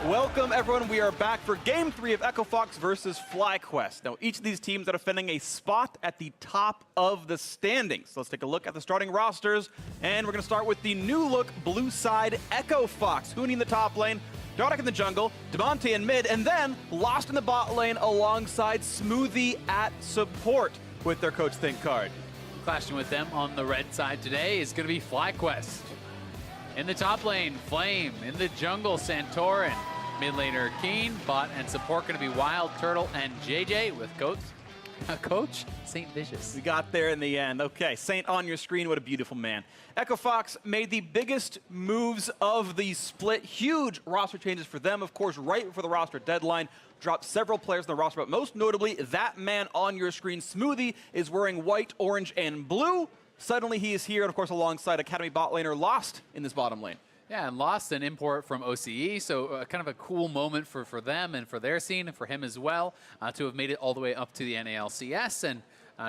Welcome, everyone. We are back for Game 3 of Echo Fox versus FlyQuest. Now, each of these teams are defending a spot at the top of the standings. So let's take a look at the starting rosters, and we're going to start with the new-look blue side Echo Fox. Huni in the top lane, Dardoch in the jungle, Demonte in mid, and then Lost in the bot lane alongside Smoothie at support with their coach Think card. Clashing with them on the red side today is going to be FlyQuest. In the top lane, Flame. In the jungle, Santorin. Mid laner, Keen. Bot and support going to be Wild, Turtle, and JJ with Coach Saint Vicious. We got there in the end. Okay, Saint on your screen. What a beautiful man. Echo Fox made the biggest moves of the split. Huge roster changes for them, of course, right before the roster deadline. Dropped several players in the roster, but most notably, that man on your screen, Smoothie, is wearing white, orange, and blue. Suddenly he is here, and of course, alongside Academy bot laner Lost in this bottom lane. Yeah, and Lost an import from OCE, so kind of a cool moment for them and for their scene, and for him as well, to have made it all the way up to the LCS and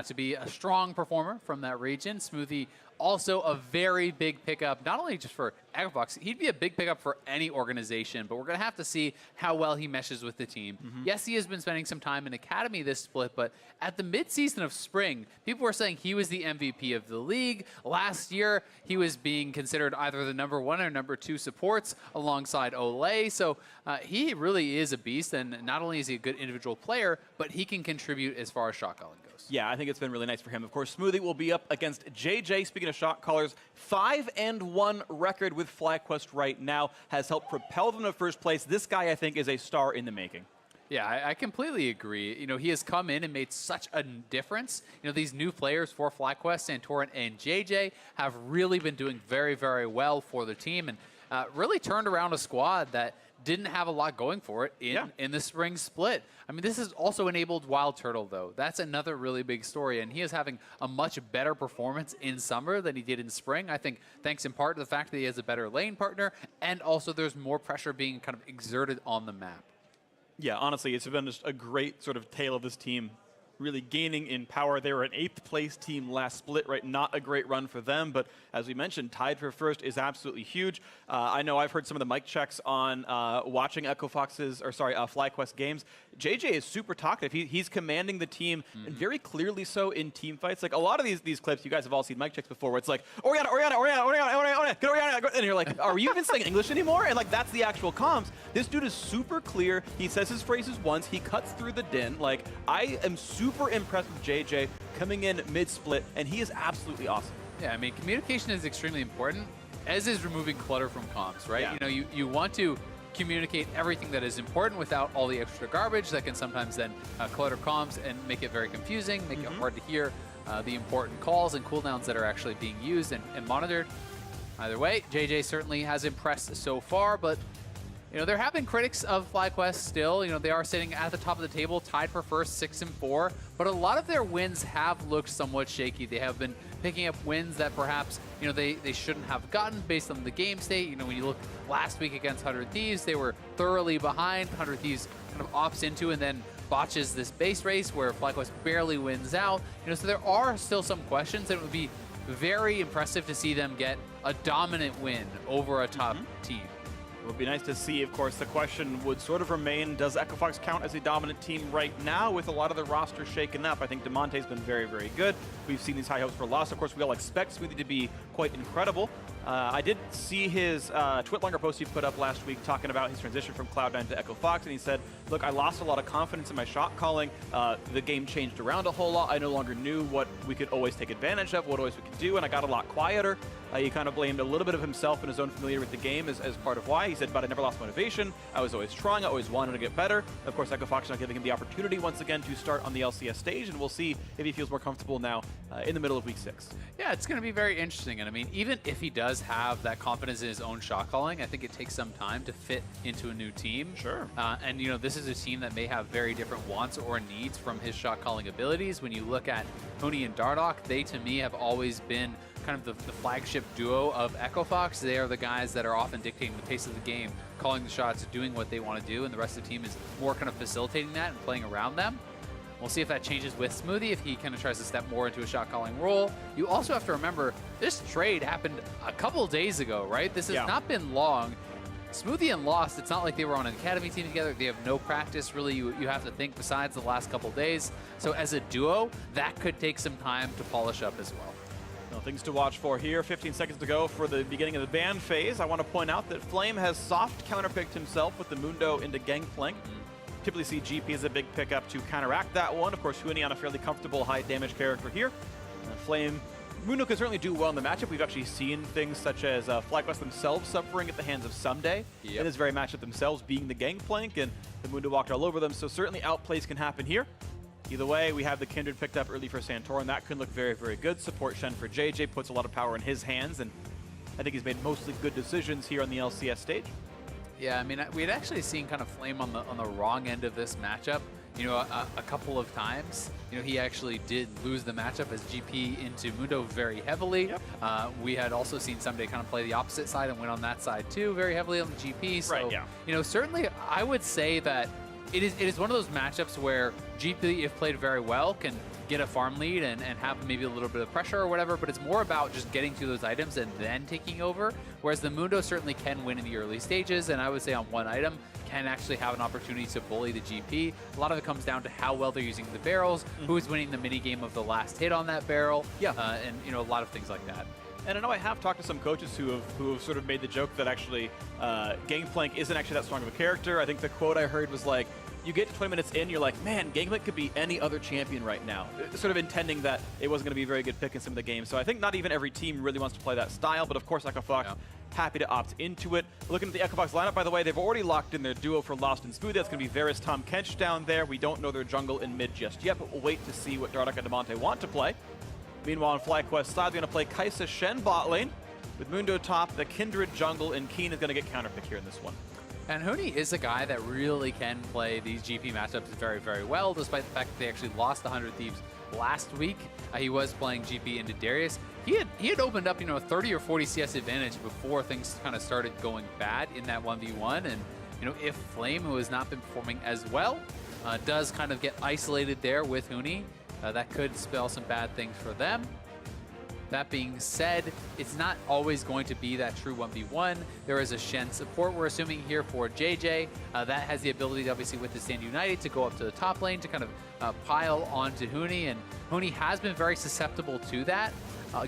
to be a strong performer from that region. Smoothie also a very big pickup, not only just for Echo Fox, he'd be a big pickup for any organization, but we're going to have to see how well he meshes with the team. Yes, he has been spending some time in Academy this split, but at the mid-season of spring, people were saying he was the MVP of the league. Last year, he was being considered either the #1 or #2 supports alongside Olay, so he really is a beast, and not only is he a good individual player, but he can contribute as far as shot calling goes. Yeah, I think it's been really nice for him. Of course, Smoothie will be up against JJ. Speaking of shot callers, 5-1 record with FlyQuest right now has helped propel them to first place. This guy, I think, is a star in the making. Yeah, I completely agree. You know, he has come in and made such a difference. You know, these new players for FlyQuest, Santorin and JJ, have really been doing very, very well for the team and really turned around a squad that didn't have a lot going for it in the spring split. I mean, this has also enabled Wild Turtle, though. That's another really big story, and he is having a much better performance in summer than he did in spring. I think thanks in part to the fact that he has a better lane partner, and also there's more pressure being kind of exerted on the map. Yeah, honestly, it's been just a great sort of tale of this team really gaining in power. They were an 8th place team last split, right? Not a great run for them, but as we mentioned, tied for first is absolutely huge. I know I've heard some of the mic checks on watching Echo Fox's, or sorry, FlyQuest games. JJ is super talkative. He's commanding the team, and very clearly so in team fights. Like a lot of these clips, you guys have all seen mic checks before, where it's like, Oriana, get Oriana, and you're like, are you even saying English anymore? And like, that's the actual comms. This dude is super clear. He says his phrases once. He cuts through the din. Like, I am super impressed with JJ coming in mid-split, and he is absolutely awesome. Yeah, I mean, communication is extremely important, as is removing clutter from comms, right? Yeah. You know, you want to communicate everything that is important without all the extra garbage that can sometimes then clutter comms and make it very confusing, make it hard to hear the important calls and cooldowns that are actually being used and monitored. Either way, JJ certainly has impressed so far, but you know, there have been critics of FlyQuest still. You know, they are sitting at the top of the table, tied for first, 6-4. But a lot of their wins have looked somewhat shaky. They have been picking up wins that perhaps, you know, they shouldn't have gotten based on the game state. You know, when you look last week against 100 Thieves, they were thoroughly behind. 100 Thieves kind of opts into and then botches this base race where FlyQuest barely wins out. You know, so there are still some questions, and it would be very impressive to see them get a dominant win over a top team. It would be nice to see. Of course, the question would sort of remain, does Echo Fox count as a dominant team right now with a lot of the roster shaken up? I think Demonte's been very, very good. We've seen these high hopes for Lost. Of course, we all expect Smoothie to be quite incredible. I did see his Twitlonger post he put up last week talking about his transition from Cloud9 to Echo Fox, and he said, look, I lost a lot of confidence in my shot calling. The game changed around a whole lot. I no longer knew what we could always take advantage of, what always we could do, and I got a lot quieter. He kind of blamed a little bit of himself and his own familiarity with the game as part of why. He said, but I never lost motivation. I was always trying. I always wanted to get better. Of course, Echo Fox is not giving him the opportunity once again to start on the LCS stage, and we'll see if he feels more comfortable now in the middle of week 6. Yeah, it's going to be very interesting. And I mean, even if he does have that confidence in his own shot calling, I think it takes some time to fit into a new team. Sure. And, you know, this is a team that may have very different wants or needs from his shot calling abilities. When you look at Huni and Dardoch, they, to me, have always been kind of the flagship duo of Echo Fox. They are the guys that are often dictating the pace of the game, calling the shots, doing what they want to do, and the rest of the team is more kind of facilitating that and playing around them. We'll see if that changes with Smoothie, if he kind of tries to step more into a shot calling role. You also have to remember, this trade happened a couple days ago, right? This has not been long. Smoothie and Lost, it's not like they were on an academy team together. They have no practice, really, you have to think, besides the last couple days. So as a duo, that could take some time to polish up as well. Well, things to watch for here. 15 seconds to go for the beginning of the ban phase. I want to point out that Flame has soft counterpicked himself with the Mundo into Gangplank. Typically see GP as a big pickup to counteract that one. Of course, Huni on a fairly comfortable high damage character here. Flame, Mundo can certainly do well in the matchup. We've actually seen things such as FlyQuest themselves suffering at the hands of Someday in this very matchup themselves, being the Gangplank, and the Mundo walked all over them. So certainly outplays can happen here. Either way, we have the Kindred picked up early for Santorin. That can look very, very good. Support Shen for JJ puts a lot of power in his hands, and I think he's made mostly good decisions here on the LCS stage. Yeah, I mean, we had actually seen kind of Flame on the wrong end of this matchup, you know, a couple of times. You know, he actually did lose the matchup as GP into Mundo very heavily. Yep. We had also seen Someday kind of play the opposite side and went on that side too, very heavily on the GP. So, right, yeah. You know, certainly I would say that it is one of those matchups where GP, if played very well, can get a farm lead and have maybe a little bit of pressure or whatever, but it's more about just getting to those items and then taking over, whereas the Mundo certainly can win in the early stages, and I would say on one item can actually have an opportunity to bully the GP. A lot of it comes down to how well they're using the barrels, who's winning the mini game of the last hit on that barrel, and you know, a lot of things like that. And I know I have talked to some coaches who have sort of made the joke that actually Gangplank isn't actually that strong of a character. I think the quote I heard was like, you get to 20 minutes in, you're like, man, Gangplank could be any other champion right now. Sort of intending that it wasn't going to be a very good pick in some of the games. So I think not even every team really wants to play that style, but of course EchoFox happy to opt into it. Looking at the EchoFox lineup, by the way, they've already locked in their duo for Lost and Smoothie. That's going to be Varus, Tom Kench down there. We don't know their jungle in mid just yet, but we'll wait to see what Dardoch and Demonte want to play. Meanwhile, on FlyQuest side, they're going to play Kai'Sa Shen bot lane. With Mundo top, the Kindred jungle, and Keen is going to get counterpick here in this one. And Huni is a guy that really can play these GP matchups very, very well, despite the fact that they actually lost 100 Thieves last week. He was playing GP into Darius. He had opened up, you know, a 30 or 40 CS advantage before things kind of started going bad in that 1v1. And, you know, if Flame, who has not been performing as well, does kind of get isolated there with Huni, that could spell some bad things for them. That being said, it's not always going to be that true 1v1. There is a Shen support we're assuming here for JJ. That has the ability, obviously, with the Stand United to go up to the top lane to kind of pile onto Huni. And Huni has been very susceptible to that,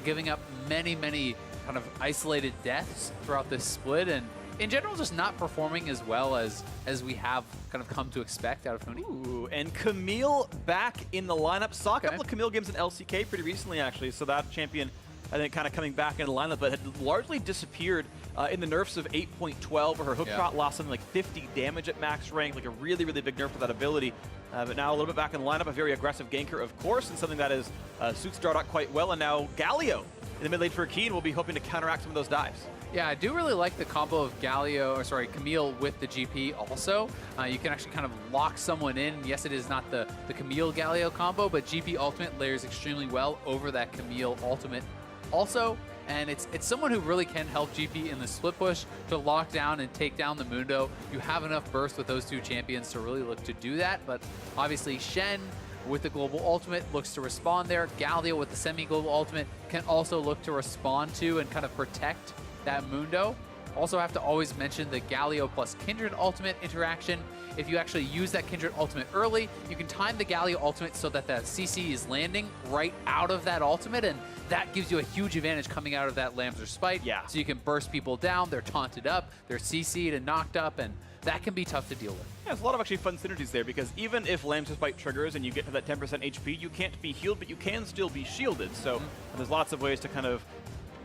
giving up many, many kind of isolated deaths throughout this split. And in general, just not performing as well as we have kind of come to expect out of Huni. Ooh, and Camille back in the lineup. Saw a couple of Camille games in LCK pretty recently, actually, so that champion, I think, kind of coming back in the lineup, but had largely disappeared in the nerfs of 8.12, where her hook shot lost something like 50 damage at max rank, like a really, really big nerf for that ability. But now a little bit back in the lineup, a very aggressive ganker, of course, and something that is suits Dardoch quite well, and now Galio in the mid lane for Keen will be hoping to counteract some of those dives. Yeah, I do really like the combo of Camille with the GP also. You can actually kind of lock someone in. Yes, it is not the Camille Galio combo, but GP ultimate layers extremely well over that Camille ultimate also. And it's someone who really can help GP in the split push to lock down and take down the Mundo. You have enough burst with those two champions to really look to do that, but obviously Shen with the global ultimate looks to respond there. Galio with the semi-global ultimate can also look to respond to and kind of protect that Mundo. Also have to always mention the Galio plus Kindred ultimate interaction. If you actually use that Kindred ultimate early, you can time the Galio ultimate so that the CC is landing right out of that ultimate, and that gives you a huge advantage coming out of that Lambs or Spite. Yeah. So you can burst people down, they're taunted up, they're CC'd and knocked up, and that can be tough to deal with. Yeah, there's a lot of actually fun synergies there, because even if Lambs or Spite triggers and you get to that 10% HP, you can't be healed, but you can still be shielded. So there's lots of ways to kind of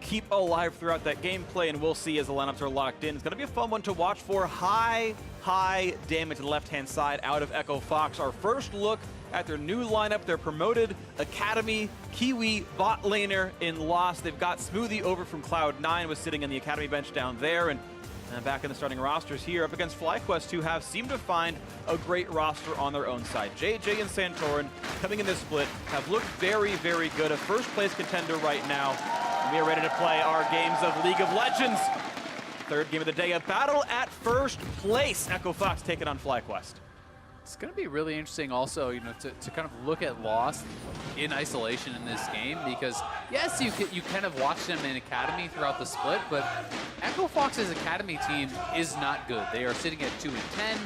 keep alive throughout that gameplay, and we'll see as the lineups are locked in. It's going to be a fun one to watch for. High damage to the left-hand side out of EchoFox. Our first look at their new lineup, their promoted Academy Kiwi bot laner in Lost. They've got Smoothie over from Cloud9, was sitting in the Academy bench down there, and back in the starting rosters here up against FlyQuest, who have seemed to find a great roster on their own side. JJ and Santorin coming in this split have looked very, very good. A first-place contender right now. And we are ready to play our games of League of Legends. Third game of the day, a battle at first place. EchoFox taking on FlyQuest. It's going to be really interesting also, you know, to kind of look at Lost in isolation in this game, because yes, you kind of watch them in Academy throughout the split, but Echo Fox's Academy team is not good. They are sitting at 2-10,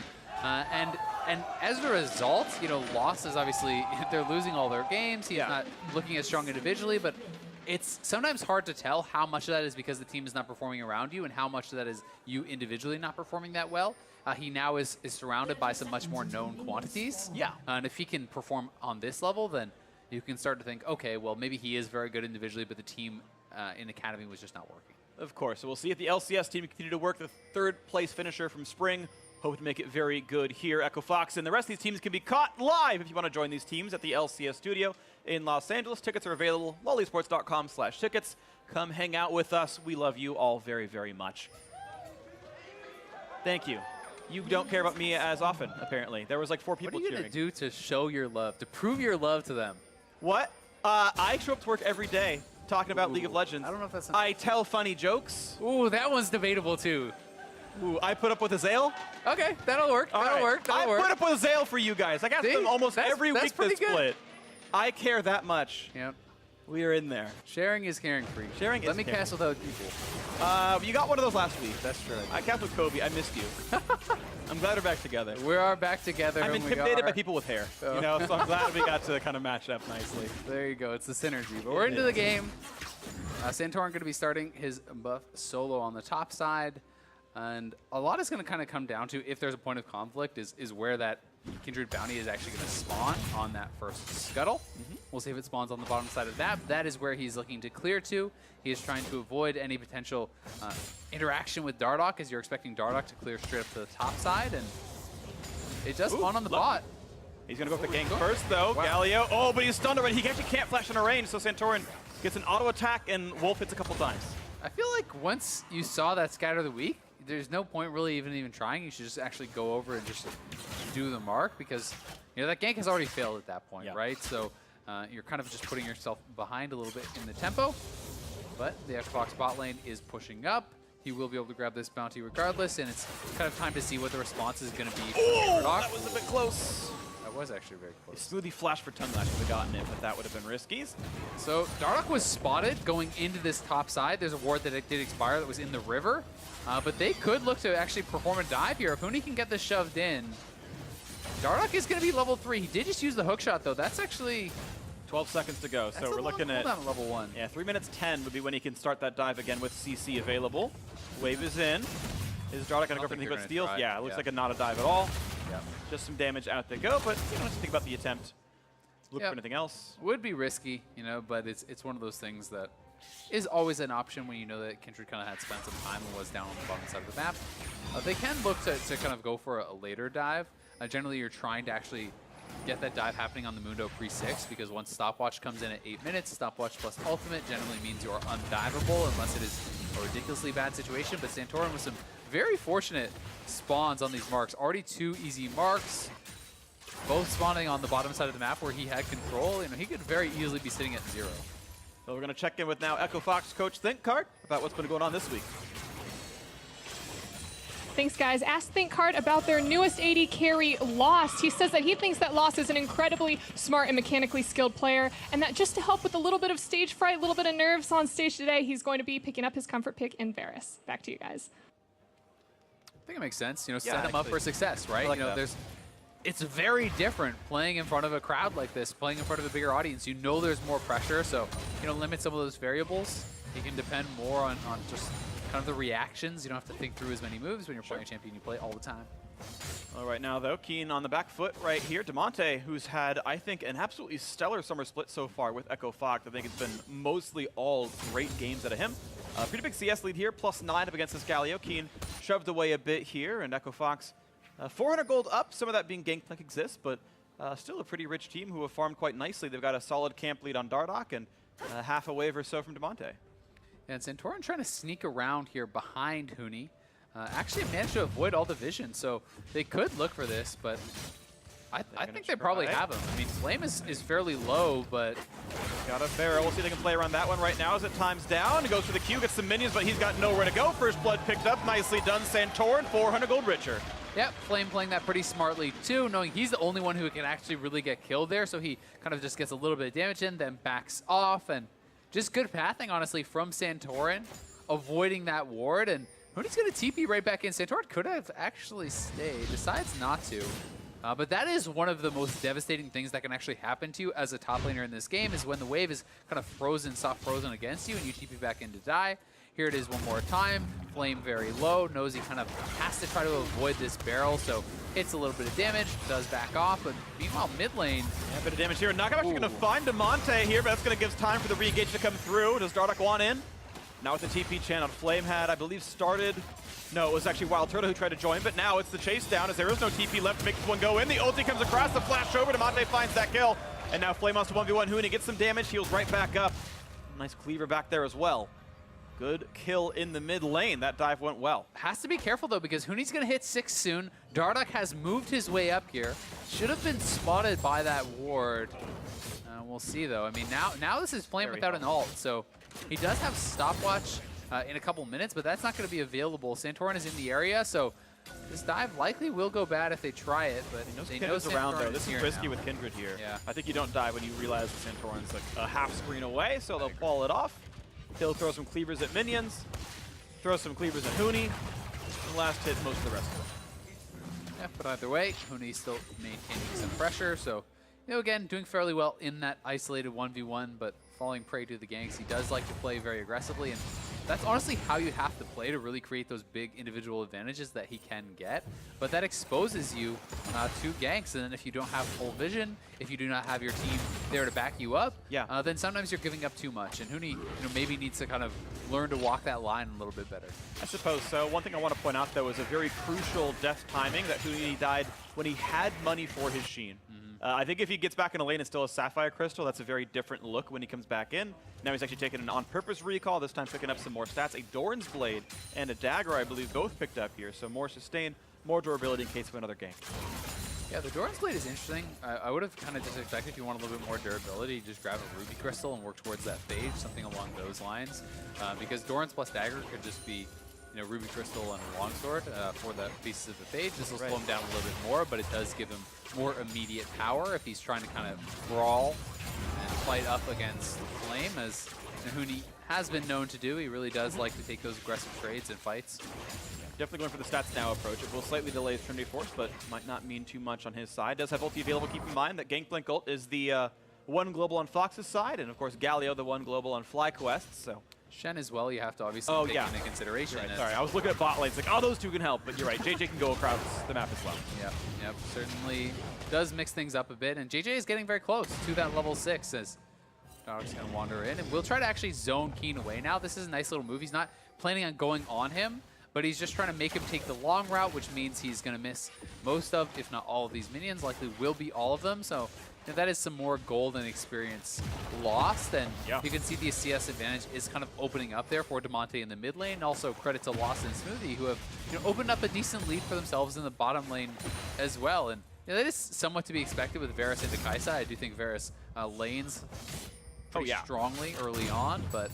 and as a result, you know, Lost is obviously, they're losing all their games. He's not looking as strong individually, but it's sometimes hard to tell how much of that is because the team is not performing around you and how much of that is you individually not performing that well. He now is surrounded by some much more known quantities. Yeah. And if he can perform on this level, then you can start to think, okay, well, maybe he is very good individually, but the team in Academy was just not working. Of course. So we'll see if the LCS team continue to work the third-place finisher from Spring. Hope to make it very good here. Echo Fox and the rest of these teams can be caught live if you want to join these teams at the LCS studio in Los Angeles. Tickets are available, lolesports.com/tickets. Come hang out with us. We love you all very, very much. Thank you. You don't care about me as often, apparently. There was like 4 people cheering. What are you going to do to show your love, to prove your love to them? What? I show up to work every day talking about League of Legends. I don't know if that's... I tell funny jokes. Ooh, that one's debatable, too. Ooh, I put up with Azale? Okay, that'll work. That'll work. I put up with Azale for you guys. I got them almost every week this split. I care that much. Yep. We are in there. Sharing is caring free. Sharing is Let me cast without people. You got one of those last week. That's true. I cast with Kobe. I missed you. I'm glad we're back together. We are back together. I'm intimidated by people with hair, you know, so I'm glad we got to kind of match up nicely. There you go. It's the synergy. But we're into the game. Santorin going to be starting his buff solo on the top side. And a lot is going to kind of come down to, if there's a point of conflict, is where that Kindred bounty is actually going to spawn on that first scuttle. We'll see if it spawns on the bottom side of that. That is where he's looking to clear to. He is trying to avoid any potential interaction with Dardoch, as you're expecting Dardoch to clear straight up to the top side. And it does spawn on the bot. He's going to go for the gank first, though. Wow. Galio. Oh, but he's stunned already. He actually can't flash in a range, so Santorin gets an auto attack, and Wolf hits a couple times. I feel like once you saw that Scatter of the Week, there's no point really even trying. You should just actually go over and just do the mark, because you know that gank has already failed at that point, right? So you're kind of just putting yourself behind a little bit in the tempo. But the Xbox bot lane is pushing up. He will be able to grab this bounty regardless, and it's kind of time to see what the response is going to be. Oh, that was a bit close. That was actually very close. Smoothie flash for Tongue Lash would have gotten it, but that would have been risky. So Dardoch was spotted going into this top side. There's a ward that did expire that was in the river. But they could look to actually perform a dive here. If Huni can get this shoved in, Dardoch is going to be level 3. He did just use the hook shot, though. That's actually 12 seconds to go. So we're looking at level 1. Yeah, 3 minutes 10 would be when he can start that dive again with CC available. Wave is in. Is Dardoch going to go for anything but steals? Yeah, it looks like not a dive at all. Just some damage out they go, but you don't have to think about the attempt. Look for anything else. Would be risky, you know, but it's one of those things that is always an option when you know that Kindred kind of had spent some time and was down on the bottom side of the map. They can look to kind of go for a later dive. Generally, you're trying to actually get that dive happening on the Mundo pre-6, because once Stopwatch comes in at 8 minutes, Stopwatch plus Ultimate generally means you are undivable unless it is a ridiculously bad situation. But Santorin with some very fortunate spawns on these marks. Already 2 easy marks, both spawning on the bottom side of the map where he had control. You know, he could very easily be sitting at 0. So we're going to check in with now Echo Fox coach ThinkCart about what's been going on this week. Thanks, guys. Ask ThinkCart about their newest AD carry, Lost. He says that he thinks that Lost is an incredibly smart and mechanically skilled player, and that just to help with a little bit of stage fright, a little bit of nerves on stage today, he's going to be picking up his comfort pick in Varus. Back to you guys. I think it makes sense. You know, set him up for success, right? Like you know, it's very different playing in front of a crowd like this, playing in front of a bigger audience. You know there's more pressure, so, you know, limit some of those variables. You can depend more on just kind of the reactions. You don't have to think through as many moves when you're playing a champion you play all the time. All right, now, though, Keen on the back foot right here. Demonte, who's had, I think, an absolutely stellar summer split so far with Echo Fox. I think it's been mostly all great games out of him. Pretty big CS lead here, +9 up against this Galio. Keen shoved away a bit here, and Echo Fox 400 gold up. Some of that being Gangplank exists, but still a pretty rich team who have farmed quite nicely. They've got a solid camp lead on Dardoch and half a wave or so from Demonte. And Santorin trying to sneak around here behind Huni. Actually managed to avoid all the vision, so they could look for this, but I think they probably have him. I mean, Flame is fairly low, but... Got a barrel. We'll see if they can play around that one right now as it times down. He goes for the Q, gets some minions, but he's got nowhere to go. First blood picked up. Nicely done, Santorin. 400 gold richer. Yep, Flame playing that pretty smartly too, knowing he's the only one who can actually really get killed there, so he kind of just gets a little bit of damage in, then backs off, and just good pathing, honestly, from Santorin, avoiding that ward, and Hooney's going to TP right back in. Santorin could have actually stayed, decides not to. But that is one of the most devastating things that can actually happen to you as a top laner in this game, is when the wave is kind of frozen, soft frozen against you, and you TP back in to die. Here it is one more time. Flame very low, knows he kind of has to try to avoid this barrel, so hits a little bit of damage, does back off, but meanwhile mid lane. Yeah, a bit of damage here. Knockout actually going to find Demonte here, but that's going to give time for the re-engage to come through. Does Dardoch want in? Now with the TP channel, Flame had, I believe, started. No, it was actually Wild Turtle who tried to join, but now it's the chase down as there is no TP left to make this one go in. The ulti comes across, the flash over, Demonte finds that kill, and now Flame wants to 1v1 Hooney, gets some damage, heals right back up. Nice cleaver back there as well. Good kill in the mid lane. That dive went well. Has to be careful though, because Hooney's going to hit 6 soon. Dardoch has moved his way up here. Should have been spotted by that ward. We'll see though. I mean, now this is Flame without an ult, so he does have stopwatch in a couple minutes, but that's not going to be available. Santorin is in the area, so this dive likely will go bad if they try it, but they know Kindred's around though. This is risky now. with Kindred here. Yeah. I think you don't die when you realize that Santorin's like a half screen away, so they'll pull it off. He'll throw some cleavers at minions, throw some cleavers at Hooney, and last hit most of the rest of it. Yeah, but either way, Hooney's still maintaining some pressure, so again, doing fairly well in that isolated 1v1, but falling prey to the ganks. He does like to play very aggressively, and that's honestly how you have to play to really create those big individual advantages that he can get. But that exposes you to ganks, and then if you don't have full vision, if you do not have your team there to back you up, then sometimes you're giving up too much. And Hooney, maybe needs to kind of learn to walk that line a little bit better. I suppose so. One thing I want to point out, though, is a very crucial death timing that Hooney died when he had money for his Sheen. I think if he gets back in a lane and still has Sapphire Crystal, that's a very different look when he comes back in. Now he's actually taken an on-purpose recall, this time picking up some more stats. A Doran's Blade and a Dagger, I believe, both picked up here. So more sustain, more durability in case of another gank. Yeah, the Doran's Blade is interesting. I would have kind of just expected if you want a little bit more durability, just grab a Ruby Crystal and work towards that phage, something along those lines. Because Doran's plus Dagger could just be Ruby Crystal and a Longsword for the pieces of the phage. This will slow him down a little bit more, but it does give him more immediate power if he's trying to kind of brawl and fight up against Flame, as Hooney has been known to do. He really does like to take those aggressive trades and fights. Definitely going for the stats now approach. It will slightly delay his Trinity Force, but might not mean too much on his side. Does have ulti available. Keep in mind that Gangplank ult is the one global on Fox's side, and of course Galio the one global on FlyQuest. So Shen as well, you have to obviously take into consideration. Right. Sorry, I was looking at bot lanes like, oh, those two can help, but you're right. JJ can go across the map as well. Yep, certainly does mix things up a bit, and JJ is getting very close to that level 6 as Dardoch's going to wander in, and we'll try to actually zone Keen away now. This is a nice little move. He's not planning on going on him, but he's just trying to make him take the long route, which means he's going to miss most of, if not all of these minions, likely will be all of them. So if that is some more gold and experience lost, then you can see the CS advantage is kind of opening up there for Demonte in the mid lane. Also credit to Lost and Smoothie, who have opened up a decent lead for themselves in the bottom lane as well. And that is somewhat to be expected with Varus into Kaisa. I do think Varus lanes pretty strongly early on, but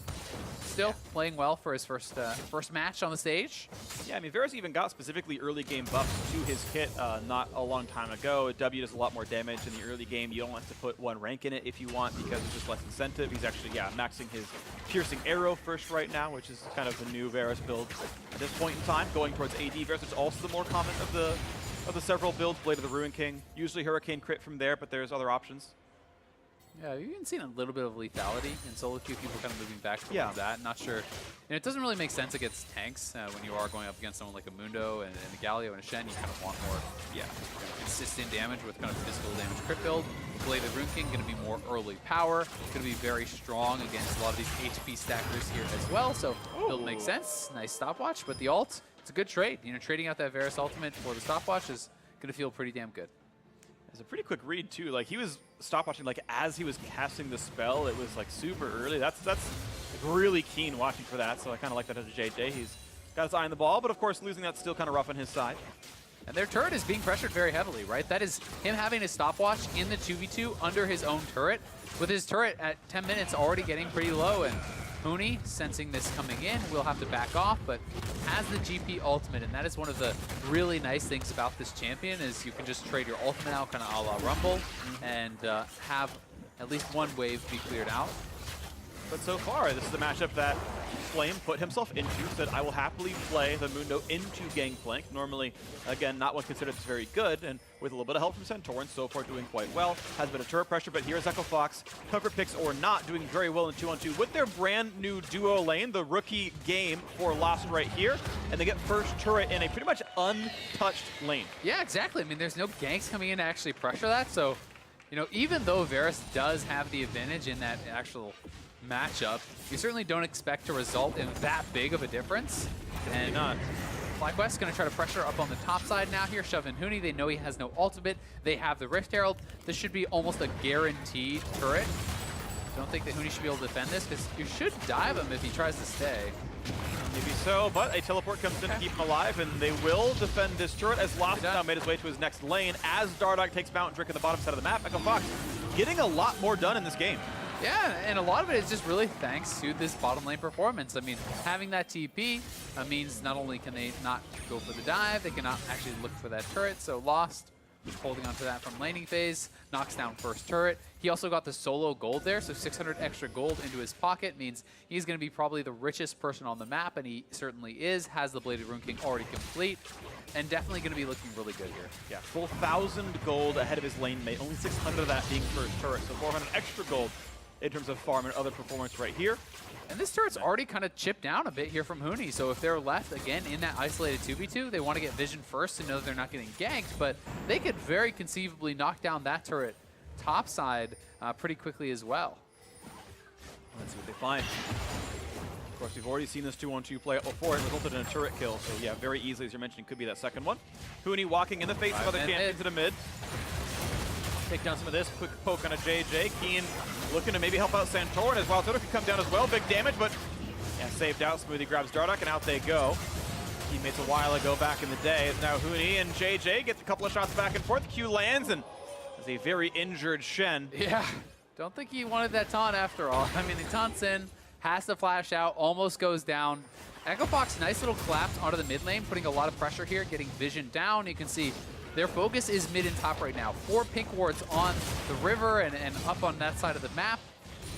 still playing well for his first match on the stage. Yeah, I mean, Varus even got specifically early game buffs to his kit not a long time ago. W does a lot more damage in the early game. You don't have to put one rank in it if you want, because it's just less incentive. He's actually, maxing his piercing arrow first right now, which is kind of the new Varus build at this point in time, going towards AD. Varus is also the more common of the several builds. Blade of the Ruin King, usually Hurricane crit from there, but there's other options. Yeah, you've even seen a little bit of lethality in solo queue, people kind of moving back towards that. Not sure. It doesn't really make sense against tanks when you are going up against someone like a Mundo and a Galio and a Shen. You kind of want more consistent damage with kind of physical damage crit build. Blade of the Rune King going to be more early power, going to be very strong against a lot of these HP stackers here as well. So build makes sense. Nice stopwatch, but the ult, it's a good trade. Trading out that Varus ultimate for the stopwatch is going to feel pretty damn good. It's a pretty quick read too. Like, he was stopwatching like as he was casting the spell. It was like super early. That's really keen watching for that. So I kind of like that as a JJ. He's got his eye on the ball, but of course losing that's still kind of rough on his side. And their turret is being pressured very heavily, right? That is him having his stopwatch in the 2v2 under his own turret, with his turret at 10 minutes already getting pretty low. And Hooney, sensing this coming in, will have to back off, but has the GP ultimate, and that is one of the really nice things about this champion is you can just trade your ultimate out kind of a la Rumble and have at least one wave be cleared out. But so far, this is the matchup that Flame put himself into, said, I will happily play the Mundo into Gangplank. Normally, again, not one considered very good, and with a little bit of help from Centaur, and so far doing quite well. Has a bit of turret pressure, but here's Echo Fox, cover picks or not, doing very well in 2-on-2 with their brand new duo lane, the rookie game for Lost right here, and they get first turret in a pretty much untouched lane. Yeah, exactly. I mean, there's no ganks coming in to actually pressure that, so, you know, even though Varus does have the advantage in that actual matchup, you certainly don't expect to result in that big of a difference. And FlyQuest going to try to pressure up on the top side now here, shove in Huni. They know he has no ultimate. They have the Rift Herald. This should be almost a guaranteed turret. Don't think that Huni should be able to defend this, because you should dive him if he tries to stay. Maybe so, but a teleport comes in to keep him alive, and they will defend this turret as Lost now made his way to his next lane as Dardoch takes Mountain Drink at the bottom side of the map. Echo Fox getting a lot more done in this game. Yeah, and a lot of it is just really thanks to this bottom lane performance. I mean, having that TP means not only can they not go for the dive, they cannot actually look for that turret. So Lost, holding onto that from laning phase, knocks down first turret. He also got the solo gold there, so 600 extra gold into his pocket means he's going to be probably the richest person on the map, and he certainly is. Has the Bladed Rune King already complete, and definitely going to be looking really good here. Yeah, full 1,000 gold ahead of his lane mate, only 600 of that being first turret, so 400 extra gold in terms of farm and other performance right here. And this turret's already kind of chipped down a bit here from Huni, so if they're left, again, in that isolated 2v2, they want to get vision first to know they're not getting ganked, but they could very conceivably knock down that turret topside pretty quickly as well. Let's see what they find. Of course, we've already seen this 2-on-2 play out before. It resulted in a turret kill, so yeah, very easily, as you're mentioning, could be that second one. Huni walking in the face of other champions to the mid. Take down some of this. Quick poke on a JJ. Keen looking to maybe help out Centaur, and his Wild Turtle could come down as well. Big damage, but yeah, saved out. Smoothie grabs Dardoch, and out they go. Teammates a while ago back in the day. Now Huni and JJ get a couple of shots back and forth. Q lands, and there's a very injured Shen. Yeah, don't think he wanted that taunt after all. I mean, the taunt's in, has to flash out, almost goes down. Echo Fox, nice little collapse onto the mid lane, putting a lot of pressure here, getting vision down. You can see their focus is mid and top right now. 4 pink wards on the river and up on that side of the map.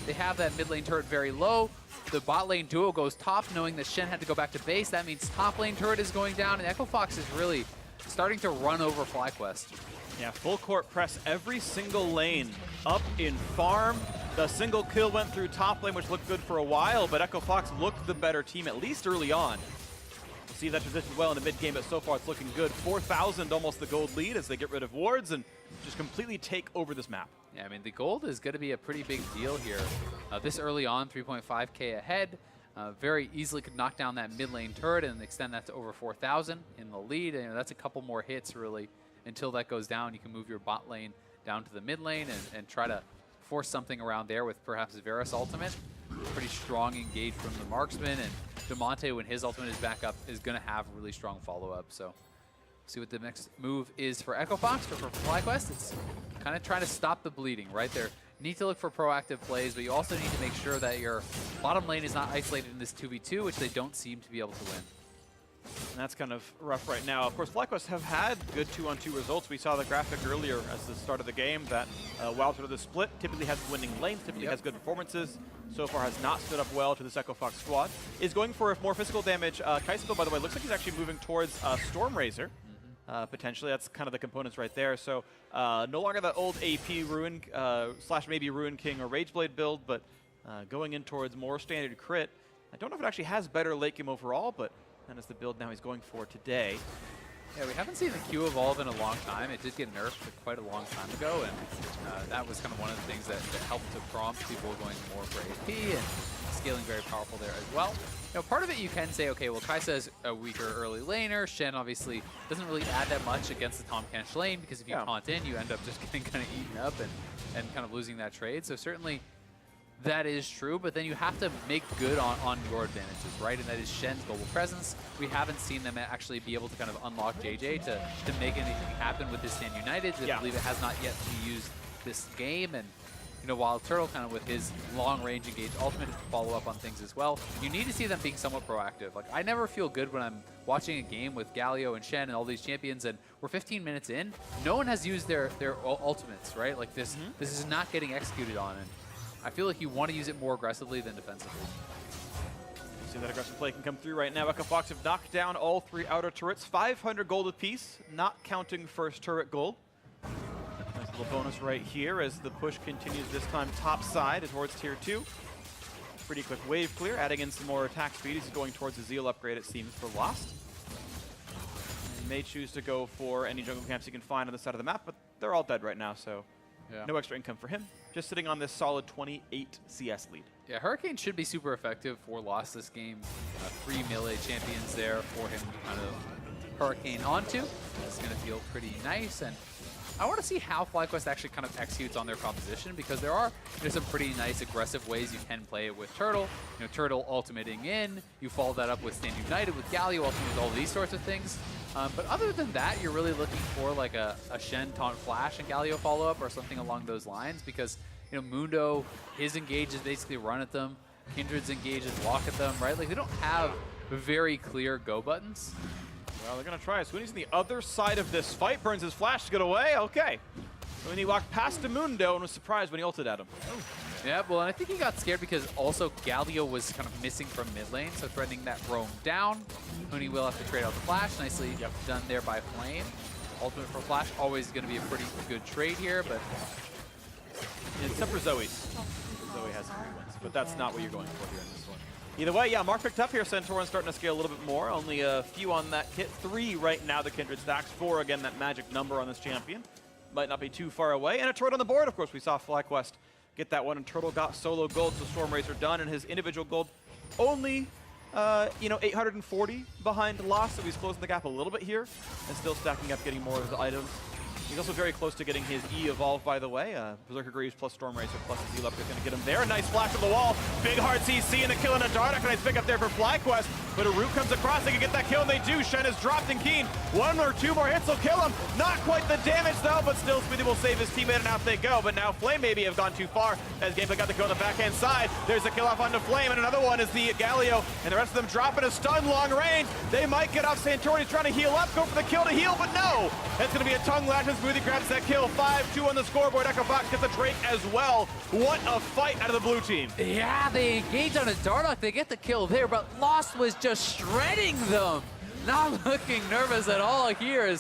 They have that mid lane turret very low. The bot lane duo goes top, knowing that Shen had to go back to base. That means top lane turret is going down, and Echo Fox is really starting to run over FlyQuest. Yeah, full court press every single lane up in farm. The single kill went through top lane, which looked good for a while, but Echo Fox looked the better team, at least early on. We'll see that transition well in the mid game, but so far it's looking good. 4,000 almost the gold lead as they get rid of wards and just completely take over this map. Yeah, I mean, the gold is going to be a pretty big deal here. This early on, 3.5k ahead. Very easily could knock down that mid lane turret and extend that to over 4,000 in the lead. And that's a couple more hits, really. Until that goes down, you can move your bot lane down to the mid lane and try to force something around there with perhaps Varus ultimate. Pretty strong engage from the marksman, and Demonte, when his ultimate is back up, is going to have a really strong follow-up. So see what the next move is for Echo Fox, but for FlyQuest, it's kind of trying to stop the bleeding, right? They need to look for proactive plays, but you also need to make sure that your bottom lane is not isolated in this 2v2, which they don't seem to be able to win. And that's kind of rough right now. Of course, FlyQuest have had good 2-on-2 results. We saw the graphic earlier as the start of the game that Wild Turtle, the split, typically has winning lanes, typically has good performances. So far has not stood up well to this Echo Fox squad. Is going for more physical damage. Kaisuko, by the way, looks like he's actually moving towards Stormrazor. Potentially, that's kind of the components right there. So no longer the old AP Ruin / maybe Ruin King or Rageblade build, but going in towards more standard crit. I don't know if it actually has better late game overall, but that is the build now he's going for today. Yeah, we haven't seen the Q evolve in a long time. It did get nerfed quite a long time ago, and that was kind of one of the things that helped to prompt people going more for AP and scaling very powerful there as well. You know, part of it you can say, okay, well, Kai'Sa's a weaker early laner. Shen obviously doesn't really add that much against the Tahm Kench lane, because if you taunt in, you end up just getting kind of eaten up and kind of losing that trade. So certainly that is true, but then you have to make good on your advantages, right? And that is Shen's global presence. We haven't seen them actually be able to kind of unlock JJ to make anything happen with this Stand United. I believe it has not yet been used this game, and you know, Wild Turtle kind of with his long-range engage ultimate to follow up on things as well. You need to see them being somewhat proactive. Like, I never feel good when I'm watching a game with Galio and Shen and all these champions, and we're 15 minutes in. No one has used their ultimates, right? Like, this is not getting executed on, and I feel like you want to use it more aggressively than defensively. See that aggressive play can come through right now. EchoFox have knocked down all 3 outer turrets. 500 gold apiece, not counting first turret gold. Nice little bonus right here as the push continues, this time top side towards tier 2. Pretty quick wave clear, adding in some more attack speed. He's going towards the Zeal upgrade, it seems, for Lost. He may choose to go for any jungle camps he can find on the side of the map, but they're all dead right now, so no extra income for him. Just sitting on this solid 28 CS lead. Yeah, Hurricane should be super effective for Lost this game. 3 melee champions there for him to kind of Hurricane onto. That's going to feel pretty nice. And I want to see how FlyQuest actually kind of executes on their composition, because there are some pretty nice aggressive ways you can play it with Turtle. You know, Turtle ultimating in, you follow that up with Stand United, with Galio, ultimate with all these sorts of things. But other than that, you're really looking for like a Shen taunt flash and Galio follow-up or something along those lines, because you know, Mundo, his engages basically run at them, Kindred's engages walk at them, right? Like, they don't have very clear go buttons. Well, they're going to try. Sweeney's on the other side of this fight. Burns his flash to get away. Okay. Sweeney walked past Mundo and was surprised when he ulted at him. Yeah, well, and I think he got scared because also Galio was kind of missing from mid lane, so threatening that roam down. Mooney will have to trade out the flash. Nicely done there by Flame. Ultimate for flash, always going to be a pretty good trade here, but... Except for Zoe's. Zoe has 3 wins, but that's not what you're going for here in this one. Either way, yeah, Mark picked up here. Centaur's starting to scale a little bit more. Only a few on that kit. 3 right now, the Kindred stacks. 4, again, that magic number on this champion. Might not be too far away. And a turret on the board, of course. We saw FlyQuest get that one, and Turtle got solo gold, so Storm Racer done, and his individual gold only, 840 behind Lost, so he's closing the gap a little bit here, and still stacking up, getting more of the items. He's also very close to getting his E evolved, by the way. Berserker Greaves plus Storm Racer plus the Zeal upgrade is going to get him there. A nice flash on the wall. Big hard CC and a kill in a Dardock. Nice pick up there for FlyQuest. But a root comes across. They can get that kill, and they do. Shen is dropped and Keen. 1 or 2 more hits will kill him. Not quite the damage, though, but still Smithy will save his teammate, and out they go. But now Flame maybe have gone too far as Gameplay got the kill on the backhand side. There's a kill off onto Flame, and another one is the Galio, and the rest of them dropping a stun long range. They might get off Santorin. He's trying to heal up, go for the kill to heal, but no. That's going to be a tongue lash, and Smoothie grabs that kill. 5-2 on the scoreboard. EchoFox gets a Drake as well. What a fight out of the blue team. Yeah, they engage on a Dardock. They get the kill there, but Lost was just shredding them. Not looking nervous at all here.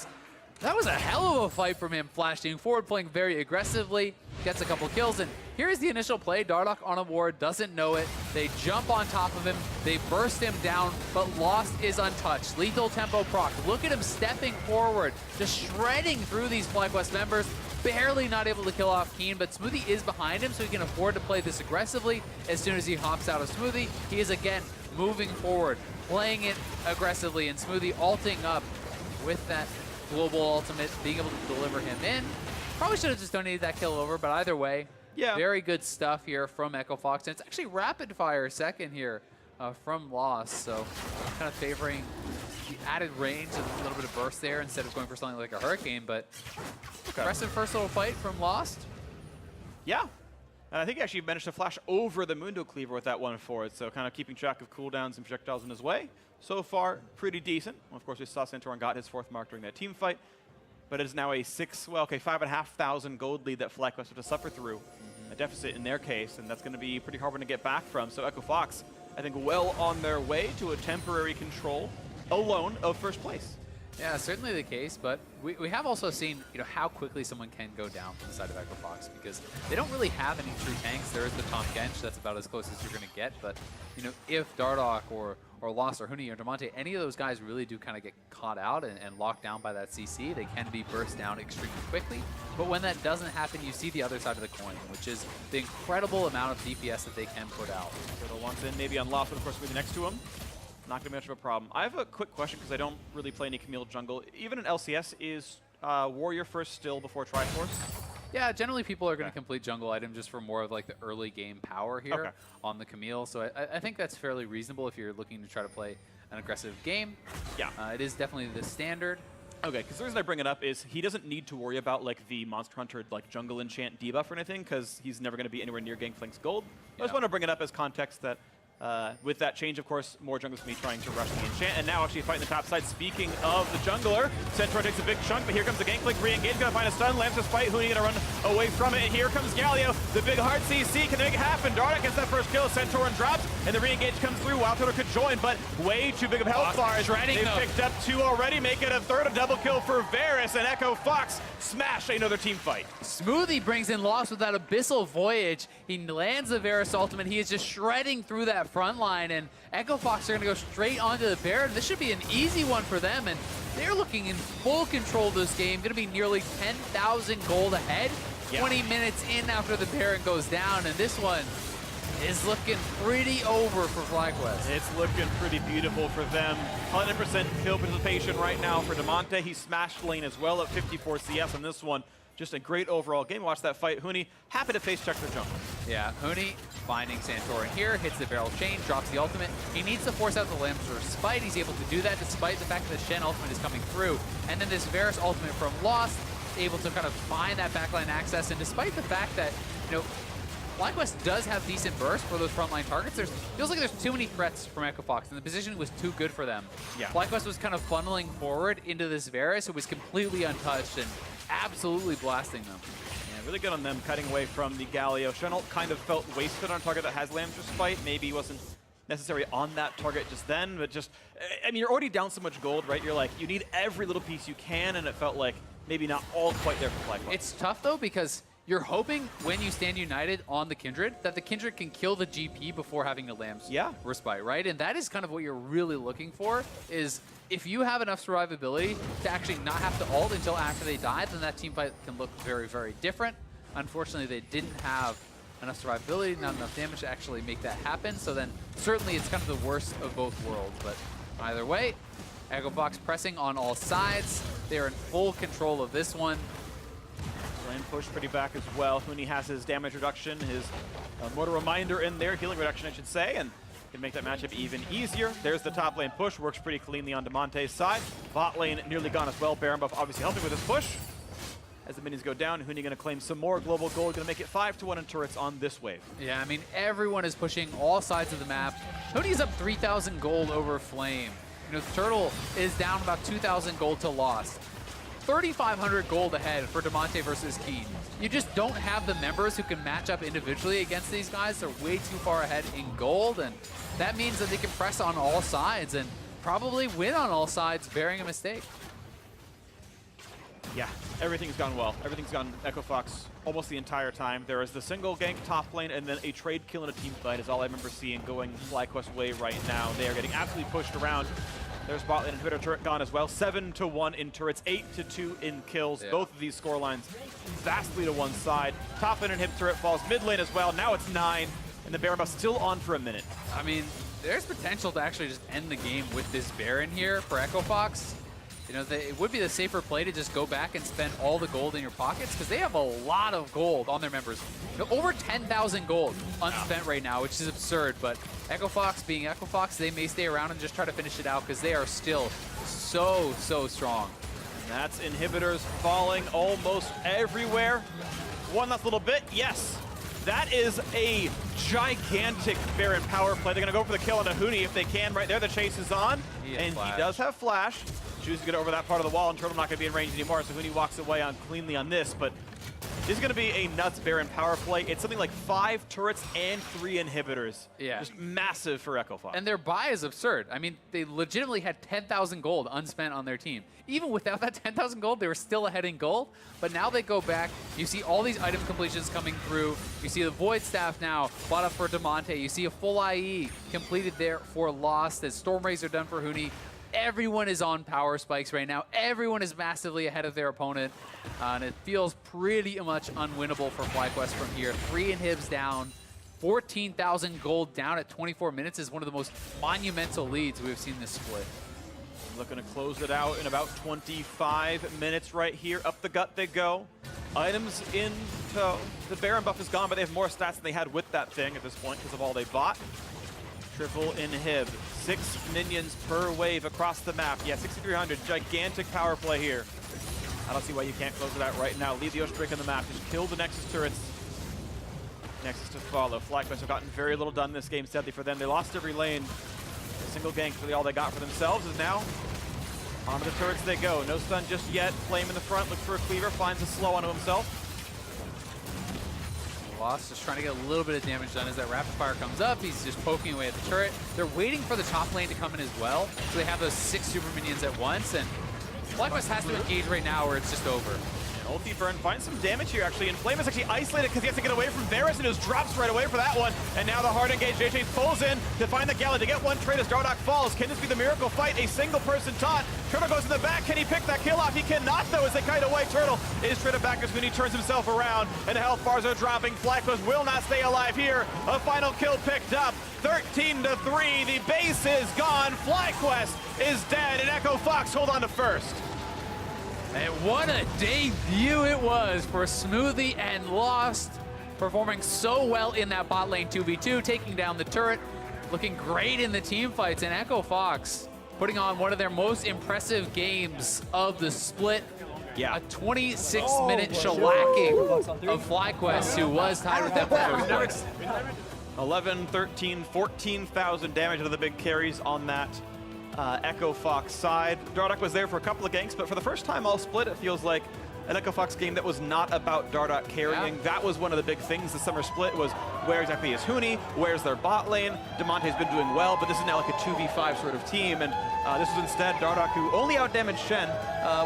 That was a hell of a fight from him, flashing forward, playing very aggressively, gets a couple kills, and here's the initial play. Dardock on a ward, doesn't know it. They jump on top of him, they burst him down, but Lost is untouched. Lethal tempo proc. Look at him stepping forward, just shredding through these FlyQuest members, barely not able to kill off Keen, but Smoothie is behind him, so he can afford to play this aggressively. As soon as he hops out of Smoothie, he is again moving forward, playing it aggressively, and Smoothie ulting up with that global ultimate, being able to deliver him in. Probably should have just donated that kill over, but either way, very good stuff here from EchoFox. And it's actually rapid fire second here from Lost, so kind of favoring the added range and a little bit of burst there instead of going for something like a Hurricane, but impressive first little fight from Lost. Yeah. And I think he actually managed to flash over the Mundo Cleaver with that one forward, so kind of keeping track of cooldowns and projectiles in his way. So far, pretty decent. Well, of course, we saw Santorin got his 4th mark during that team fight, but it is now a 5,500 gold lead that FlyQuest have to suffer through. A deficit in their case, and that's going to be pretty hard one to get back from. So EchoFox, I think, well on their way to a temporary control alone of first place. Yeah, certainly the case, but we have also seen how quickly someone can go down from the side of EchoFox, because they don't really have any true tanks. There is the Tom Gensh, that's about as close as you're going to get, but if Dardock or Lost or Huni or Diamante, any of those guys really do kind of get caught out and locked down by that CC, they can be burst down extremely quickly. But when that doesn't happen, you see the other side of the coin, which is the incredible amount of DPS that they can put out. Turtle wants in, maybe on Lost, but of course, maybe next to him. Not going to be much of a problem. I have a quick question because I don't really play any Camille jungle. Even in LCS, is Warrior first still before Triforce? Yeah, generally people are going to complete jungle item just for more of like the early game power here on the Camille. So I think that's fairly reasonable if you're looking to try to play an aggressive game. Yeah. It is definitely the standard. Okay, because the reason I bring it up is he doesn't need to worry about like the Monster Hunter like jungle enchant debuff or anything, because he's never going to be anywhere near Gangplank's gold. I just want to bring it up as context that with that change, of course, more junglers can be trying to rush the enchant, and now actually fighting the top side. Speaking of the jungler, Centaur takes a big chunk, but here comes the Gangplank re-engage, gonna find a stun, lands this fight, Huni gonna run away from it, and here comes Galio, the big hard CC, can make it happen. Dardak gets that first kill, Centaur drops, and the re-engage comes through. Wild Turtle could join, but way too big of health bars. They've picked up 2 already, make it a third, a double kill for Varus, and Echo Fox smash another team fight. Smoothie brings in Lost with that Abyssal Voyage. He lands the Varus ultimate. He is just shredding through that front line, and Echo Fox are going to go straight onto the Baron. This should be an easy one for them, and they're looking in full control of this game. Going to be nearly 10,000 gold ahead. 20 minutes in after the Baron goes down, and this one is looking pretty over for FlyQuest. It's looking pretty beautiful for them. 100% kill participation right now for Demonte. He smashed lane as well at 54 CS on this one. Just a great overall game. Watch that fight. Huni happy to face check their jungle. Yeah, Huni finding Santorin here, hits the barrel chain, drops the ultimate. He needs to force out the Lamb's Respite. He's able to do that despite the fact that the Shen ultimate is coming through. And then this Varus ultimate from Lost, able to kind of find that backline access. And despite the fact that, you know, FlyQuest does have decent burst for those frontline targets, feels like there's too many threats from Echo Fox, and the position was too good for them. Yeah. FlyQuest was kind of funneling forward into this Varus, who was completely untouched and absolutely blasting them. Yeah, really good on them cutting away from the Galio. Shenult kind of felt wasted on a target that has Lamb's Respite. Maybe he wasn't necessarily on that target just then, but just, I mean, you're already down so much gold, right? You're like, you need every little piece you can, and it felt like maybe not all quite there for FlyQuest. It's tough, though, because you're hoping when you stand united on the Kindred that the Kindred can kill the GP before having the Lamb's Respite, right? And that is kind of what you're really looking for, is if you have enough survivability to actually not have to ult until after they die, then that team fight can look very, very different. Unfortunately, they didn't have enough survivability, not enough damage to actually make that happen. So then certainly it's kind of the worst of both worlds. But either way, Echo Fox pressing on all sides. They're in full control of this one. Lane push pretty back as well. Huni has his damage reduction, his mortar reminder in there, healing reduction I should say, and can make that matchup even easier. There's the top lane push, works pretty cleanly on Demonte's side. Bot lane nearly gone as well. Baron buff obviously helping with his push. As the minions go down, Huni going to claim some more global gold, going to make it 5-1 in turrets on this wave. Yeah, I mean, everyone is pushing all sides of the map. Huni's up 3,000 gold over Flame. You know, Turtle is down about 2,000 gold to Lost. 3,500 gold ahead for Demonte versus Keen. You just don't have the members who can match up individually against these guys. They're way too far ahead in gold, and that means that they can press on all sides and probably win on all sides, bearing a mistake. Yeah, everything's gone well. Everything's gone Echo Fox almost the entire time. There is the single gank top lane, and then a trade kill in a team fight is all I remember seeing going FlyQuest way right now. They are getting absolutely pushed around. There's bot lane inhibitor turret gone as well. 7-1 in turrets, 8-2 in kills. Yeah. Both of these score lines vastly to one side. Top lane inhib turret falls mid lane as well. Now it's 9, and the Baron buff still on for a minute. I mean, there's potential to actually just end the game with this Baron here for Echo Fox. You know, it would be the safer play to just go back and spend all the gold in your pockets, because they have a lot of gold on their members. You know, over 10,000 gold unspent right now, which is absurd. But Echo Fox being Echo Fox, they may stay around and just try to finish it out, because they are still so, so strong. And that's inhibitors falling almost everywhere. One last little bit, yes. That is a gigantic Baron power play. They're going to go for the kill on Huni if they can. Right there, the chase is on. And he does have flash. Chooses to get over that part of the wall, and Turtle not going to be in range anymore, so Huni walks away on cleanly on this. But this is going to be a nuts Baron power play. It's something like 5 turrets and 3 inhibitors. Yeah. Just massive for Echo Fox. And their buy is absurd. I mean, they legitimately had 10,000 gold unspent on their team. Even without that 10,000 gold, they were still ahead in gold. But now they go back. You see all these item completions coming through. You see the Void Staff now bought up for Demonte. You see a full IE completed there for Lost as Storm Rays are done for Huni. Everyone is on power spikes right now. Everyone is massively ahead of their opponent. And it feels pretty much unwinnable for FlyQuest from here. 3 inhibs down. 14,000 gold down at 24 minutes is one of the most monumental leads we've seen this split. Looking to close it out in about 25 minutes right here. Up the gut they go. Items in tow. The Baron buff is gone, but they have more stats than they had with that thing at this point because of all they bought. Triple inhib. 6 minions per wave across the map. Yeah, 6,300, gigantic power play here. I don't see why you can't close it out right now. Leave the Ocean Break on the map. Just kill the Nexus turrets. Nexus to follow. FlyQuest have gotten very little done this game, sadly for them. They lost every lane. A single gank, really all they got for themselves is now onto the turrets they go. No stun just yet. Flame in the front, looks for a cleaver, finds a slow onto himself. Lost just trying to get a little bit of damage done as that rapid fire comes up. He's just poking away at the turret. They're waiting for the top lane to come in as well. So they have those 6 super minions at once. And FlyQuest has to engage right now or it's just over. And Ulti Burn finds some damage here actually. And Flame is actually isolated because he has to get away from Varus and just drops right away for that one. And now the hard engage. JJ pulls in to find the Gala to get one trade as Dardoch falls. Can this be the miracle fight? A single person taunt. Turtle goes in the back. Can he pick that kill off? He cannot though as they kite away. Turtle is traded back as Mooney turns himself around. And health bars are dropping. FlyQuest will not stay alive here. A final kill picked up. 13-3. The base is gone. FlyQuest is dead. And Echo Fox hold on to first. And what a debut it was for Smoothie and Lost. Performing so well in that bot lane 2v2, taking down the turret, looking great in the team fights. And Echo Fox putting on one of their most impressive games of the split. Yeah. A 26-minute shellacking of FlyQuest, who was tied with them for first place. 11, 13, 14,000 damage to the big carries on that Echo Fox side. Dardoch was there for a couple of ganks, but for the first time all split, it feels like an Echo Fox game that was not about Dardoch carrying. Yeah. That was one of the big things this summer split was where exactly is Huni, where's their bot lane. Demonte's been doing well, but this is now like a 2v5 sort of team, and this was instead Dardoch, who only outdamaged Shen,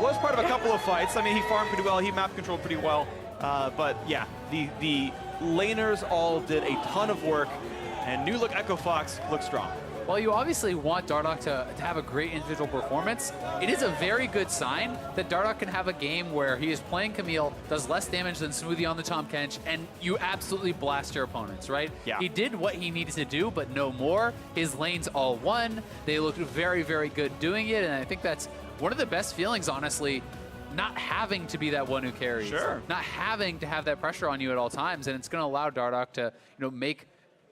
was part of a couple of fights. I mean, he farmed pretty well, he map controlled pretty well, but yeah, the laners all did a ton of work, and new look Echo Fox looks strong. While you obviously want Dardoch to have a great individual performance, it is a very good sign that Dardoch can have a game where he is playing Camille, does less damage than Smoothie on the Tahm Kench, and you absolutely blast your opponents, right? Yeah. He did what he needed to do, but no more. His lanes all won. They looked very, very good doing it, and I think that's one of the best feelings, honestly, not having to be that one who carries. Sure. Not having to have that pressure on you at all times, and it's going to allow Dardoch to, make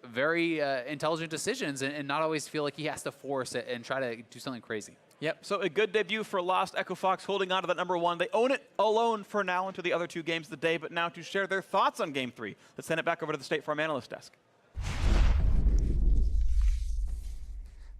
very intelligent decisions and not always feel like he has to force it and try to do something crazy. Yep, so a good debut for Lost. Echo Fox holding on to that #1. They own it alone for now into the other 2 games of the day, but now to share their thoughts on Game 3, let's send it back over to the State Farm Analyst Desk.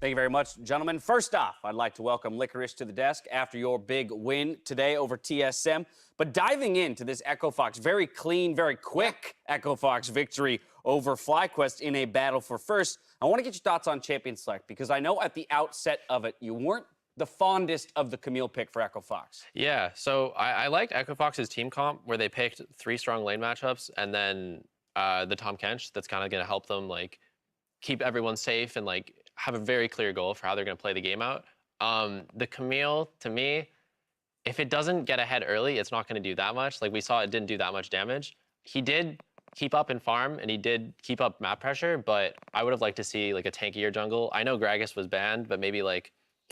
Thank you very much, gentlemen. First off, I'd like to welcome Licorice to the desk after your big win today over TSM. But diving into this Echo Fox, very clean, very quick Echo Fox victory over FlyQuest in a battle for first. I want to get your thoughts on Champion Select, because I know at the outset of it, you weren't the fondest of the Camille pick for Echo Fox. Yeah, so I liked Echo Fox's team comp, where they picked 3 strong lane matchups, and then the Tahm Kench that's kind of going to help them keep everyone safe and have a very clear goal for how they're going to play the game out. The Camille, to me, if it doesn't get ahead early, it's not going to do that much. We saw it didn't do that much damage. He did keep up in farm, and he did keep up map pressure, but I would have liked to see a tankier jungle. I know Gragas was banned, but maybe a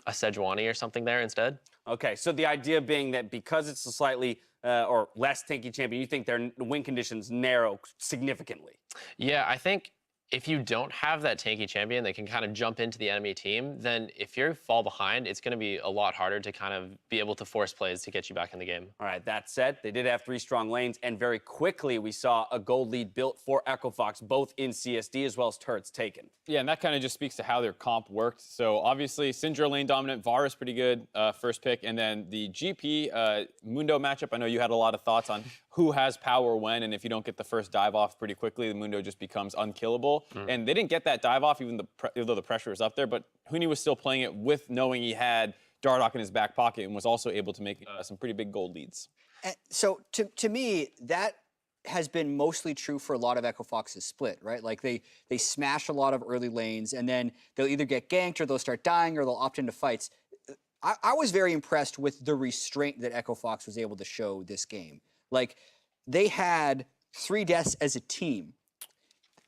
Sejuani or something there instead. Okay, so the idea being that because it's a slightly or less tanky champion, you think their win conditions narrow significantly? Yeah, I think if you don't have that tanky champion that can kind of jump into the enemy team, then if you fall behind, it's going to be a lot harder to kind of be able to force plays to get you back in the game. All right, that said, they did have 3 strong lanes, and very quickly we saw a gold lead built for Echo Fox, both in CSD as well as turrets taken. Yeah, and that kind of just speaks to how their comp worked. So obviously, Syndra lane dominant, Varus pretty good first pick, and then the GP Mundo matchup, I know you had a lot of thoughts on who has power when, and if you don't get the first dive off pretty quickly, the Mundo just becomes unkillable. And they didn't get that dive off even though the pressure was up there, but Huni was still playing it with knowing he had Dardoch in his back pocket and was also able to make some pretty big gold leads. And so to me, that has been mostly true for a lot of Echo Fox's split, right? They smash a lot of early lanes, and then they'll either get ganked or they'll start dying or they'll opt into fights. I was very impressed with the restraint that Echo Fox was able to show this game. They had 3 deaths as a team.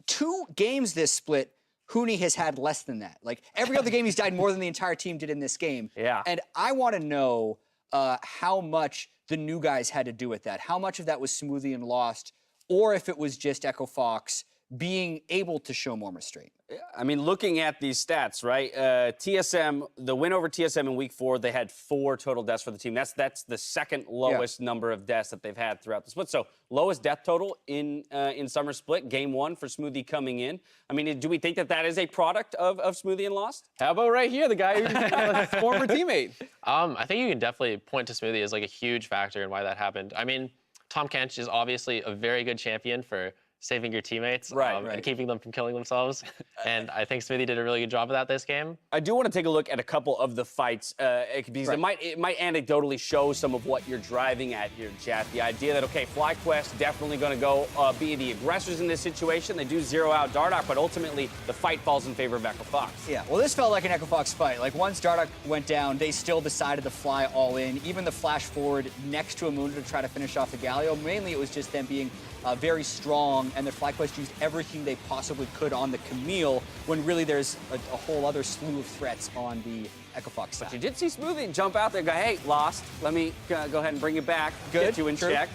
2 games this split, Huni has had less than that. Every other game he's died more than the entire team did in this game. Yeah. And I want to know how much the new guys had to do with that. How much of that was Smoothie and Lost, or if it was just Echo Fox being able to show more restraint. I mean, looking at these stats, right? TSM, the win over TSM in week 4, they had 4 total deaths for the team. That's the second lowest number of deaths that they've had throughout the split. So lowest death total in summer split, game 1 for Smoothie coming in. I mean, do we think that is a product of Smoothie and Lost? How about right here, the guy who's former teammate? I think you can definitely point to Smoothie as like a huge factor in why that happened. I mean, Tom Kench is obviously a very good champion for saving your teammates and keeping them from killing themselves. And I think Smoothie did a really good job of that this game. I do want to take a look at a couple of the fights because it might anecdotally show some of what you're driving at here, chat. The idea that, okay, FlyQuest definitely going to go be the aggressors in this situation. They do zero out Dardoch, but ultimately the fight falls in favor of Echo Fox. Yeah, well, this felt like an Echo Fox fight. Like, once Dardoch went down, they still decided to fly all in. Even the flash forward next to Amundo to try to finish off the Galio. Mainly, it was just them being very strong, and the FlyQuest used everything they possibly could on the Camille, when really there's a whole other slew of threats on the Echo Fox side. But you did see Smoothie jump out there and go, hey, Lost, let me go ahead and bring you back, get you in check.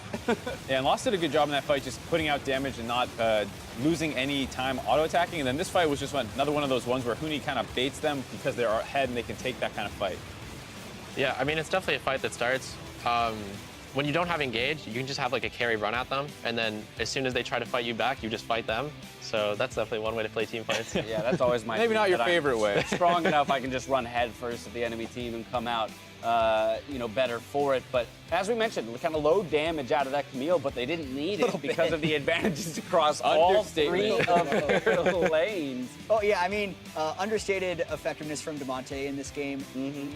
Yeah, and Lost did a good job in that fight, just putting out damage and not losing any time auto-attacking. And then this fight was just another one of those ones where Huni kind of baits them because they're ahead and they can take that kind of fight. Yeah, I mean, it's definitely a fight that starts. When you don't have engage, you can just have like a carry run at them, and then as soon as they try to fight you back, you just fight them. So that's definitely one way to play team fights. Yeah, that's always my Maybe not your favorite way. Strong enough I can just run head first at the enemy team and come out better for it. But as we mentioned, kind of low damage out of that Camille, but they didn't need it because of the advantages across all 3 of their lanes. Oh, yeah, I mean, understated effectiveness from Demonte in this game.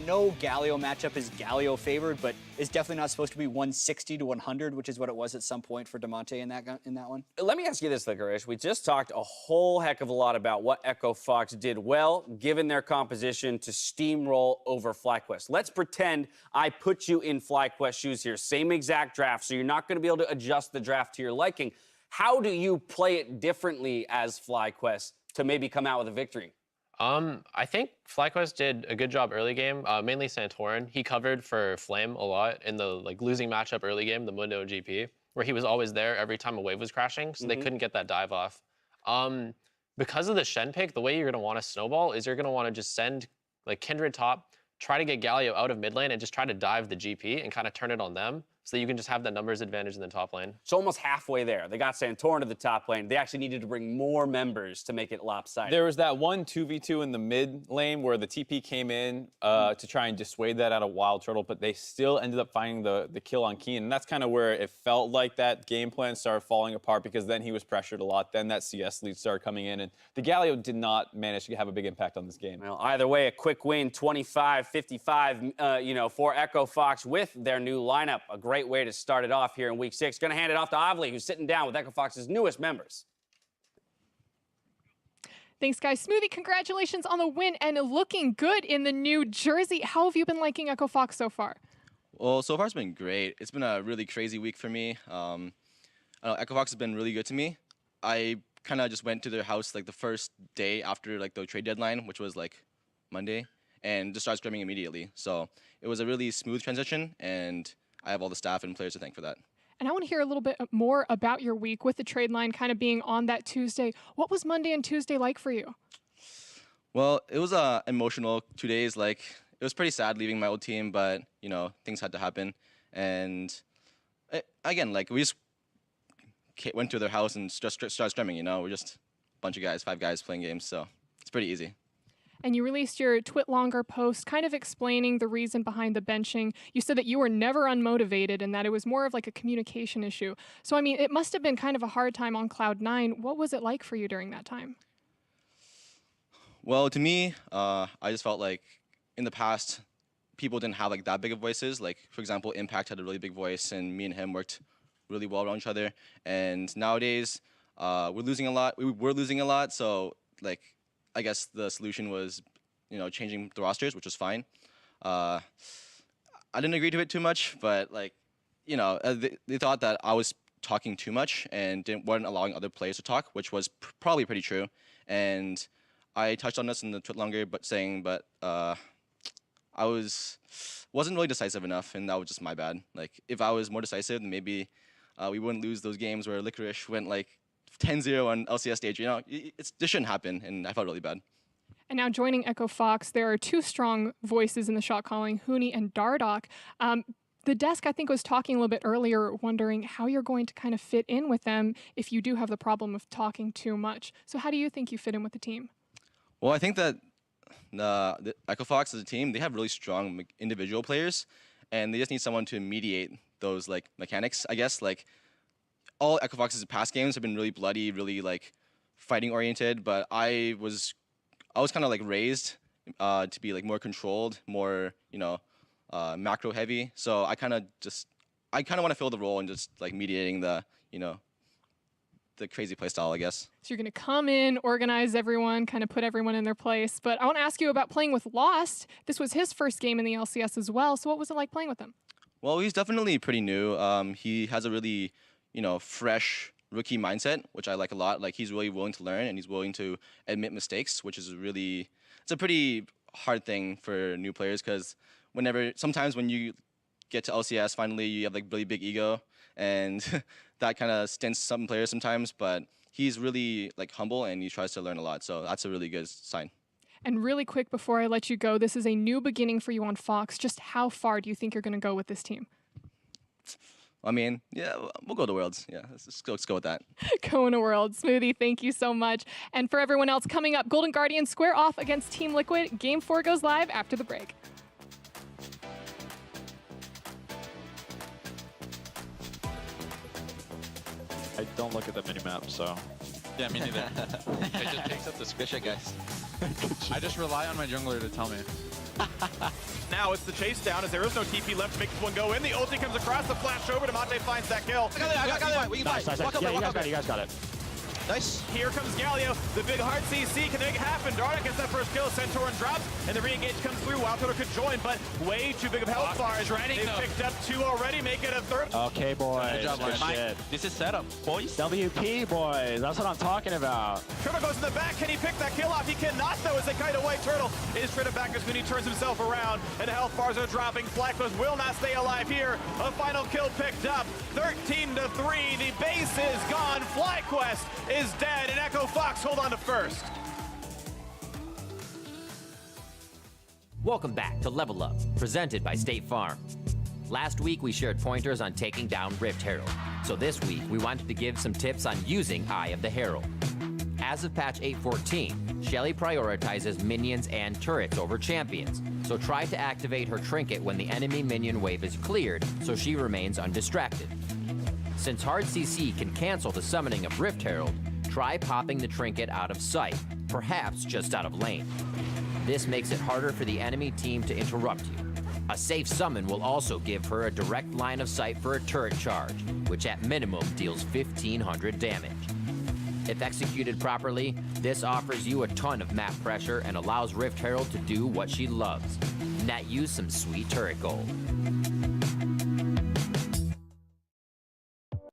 No Galio matchup is Galio favored, but it's definitely not supposed to be 160 to 100, which is what it was at some point for Demonte in that one. Let me ask you this, Licorice. We just talked a whole heck of a lot about what Echo Fox did well, given their composition to steamroll over FlyQuest. Let's pretend I put you in FlyQuest shoes here. Same exact draft, so you're not going to be able to adjust the draft to your liking. How do you play it differently as FlyQuest to maybe come out with a victory? I think FlyQuest did a good job early game, mainly Santorin. He covered for Flame a lot in the losing matchup early game, the Mundo GP, where he was always there every time a wave was crashing, so they couldn't get that dive off. Because of the Shen pick, the way you're going to want to snowball is you're going to want to just send Kindred top, try to get Galio out of mid lane and just try to dive the GP and kind of turn it on them so that you can just have that numbers advantage in the top lane. It's almost halfway there. They got Santorin to the top lane. They actually needed to bring more members to make it lopsided. There was that one 2v2 in the mid lane where the TP came in to try and dissuade that out of Wild Turtle, but they still ended up finding the kill on Keen. And that's kind of where it felt like that game plan started falling apart, because then he was pressured a lot. Then that CS lead started coming in, and the Galio did not manage to have a big impact on this game. Well, either way, a quick win, 25-55, for Echo Fox with their new lineup. A great way to start it off here in week 6. Going to hand it off to Avli, who's sitting down with Echo Fox's newest members. Thanks, guys. Smoothie, congratulations on the win and looking good in the new jersey. How have you been liking Echo Fox so far? Well, so far it's been great. It's been a really crazy week for me. I know Echo Fox has been really good to me. I kind of just went to their house the first day after the trade deadline, which was Monday, and just started scrimming immediately. So it was a really smooth transition, and I have all the staff and players to thank for that. And I want to hear a little bit more about your week with the trade line kind of being on that Tuesday. What was Monday and Tuesday like for you? Well, it was emotional 2 days. It was pretty sad leaving my old team, but things had to happen. And again, we just went to their house and just started streaming. We're just a bunch of guys, 5 guys playing games, so it's pretty easy. And you released your Twit Longer post kind of explaining the reason behind the benching. You said that you were never unmotivated and that it was more of a communication issue. So, I mean, it must have been kind of a hard time on Cloud9. What was it like for you during that time? Well, to me, I just felt like in the past, people didn't have that big of voices. For example, Impact had a really big voice, and me and him worked really well around each other. And nowadays, we're losing a lot. We were losing a lot, so I guess the solution was, changing the rosters, which was fine. I didn't agree to it too much, but they thought that I was talking too much and weren't allowing other players to talk, which was probably pretty true. And I touched on this in the Twit Longer, but I wasn't really decisive enough, and that was just my bad. If I was more decisive, then maybe we wouldn't lose those games where Licorice went 10-0 on LCS stage. You know, this shouldn't happen, and I felt really bad. And now joining Echo Fox, there are two strong voices in the shot calling, Huni and Dardoch. The desk, I think, was talking a little bit earlier, wondering how you're going to kind of fit in with them if you do have the problem of talking too much. So how do you think you fit in with the team? Well, I think that the Echo Fox as a team, they have really strong individual players, and they just need someone to mediate those like mechanics, I guess. Like all Echo Fox's past games have been really bloody, really like fighting oriented, but I was kind of like raised to be like more controlled, more, you know, macro heavy. So I kind of want to fill the role and just like mediating the, you know, the crazy play style, I guess. So you're going to come in, organize everyone, kind of put everyone in their place. But I want to ask you about playing with Lost. This was his first game in the LCS as well. So what was it like playing with him? Well, he's definitely pretty new. He has a really, you know, fresh rookie mindset, which I like a lot. Like he's really willing to learn and he's willing to admit mistakes, which is it's a pretty hard thing for new players because sometimes when you get to LCS, finally you have like really big ego and that kind of stints some players sometimes, but he's really like humble and he tries to learn a lot. So that's a really good sign. And really quick before I let you go, this is a new beginning for you on Fox. Just how far do you think you're going to go with this team? I mean, yeah, we'll go to Worlds. Yeah, let's go with that. Going to Worlds. Smoothie, thank you so much. And for everyone else coming up, Golden Guardians square off against Team Liquid. Game 4 goes live after the break. I don't look at the minimap, so. Yeah, me neither. It just takes up the screen. Guys. I just rely on my jungler to tell me. Now it's the chase down as there is no TP left to make this one go in. The ulti comes across, the flash over, Demonte finds that kill. Nice. Yeah, you guys got it. Nice. Here comes Galio. The big hard CC can make it happen. Dardoch gets that first kill. Centaur drops, and the re-engage comes through. Wild Turtle could join, but way too big of health bars. They've picked up 2 already, make it a 3rd. Okay, boys. Good job, Shit. This is setup, boys. WP, boys. That's what I'm talking about. Turtle goes in the back. Can he pick that kill off? He cannot, though, as they kite away. Turtle is traded back as Mooney turns himself around, and the health bars are dropping. FlyQuest will not stay alive here. A final kill picked up. 13-3. The base is gone. FlyQuest is dead, and Echo Fox hold on to first. Welcome back to Level Up, presented by State Farm. Last week, we shared pointers on taking down Rift Herald. So this week, we wanted to give some tips on using Eye of the Herald. As of patch 8.14, Shelly prioritizes minions and turrets over champions. So try to activate her trinket when the enemy minion wave is cleared, so she remains undistracted. Since hard CC can cancel the summoning of Rift Herald, try popping the trinket out of sight, perhaps just out of lane. This makes it harder for the enemy team to interrupt you. A safe summon will also give her a direct line of sight for a turret charge, which at minimum deals 1,500 damage. If executed properly, this offers you a ton of map pressure and allows Rift Herald to do what she loves, net you some sweet turret gold.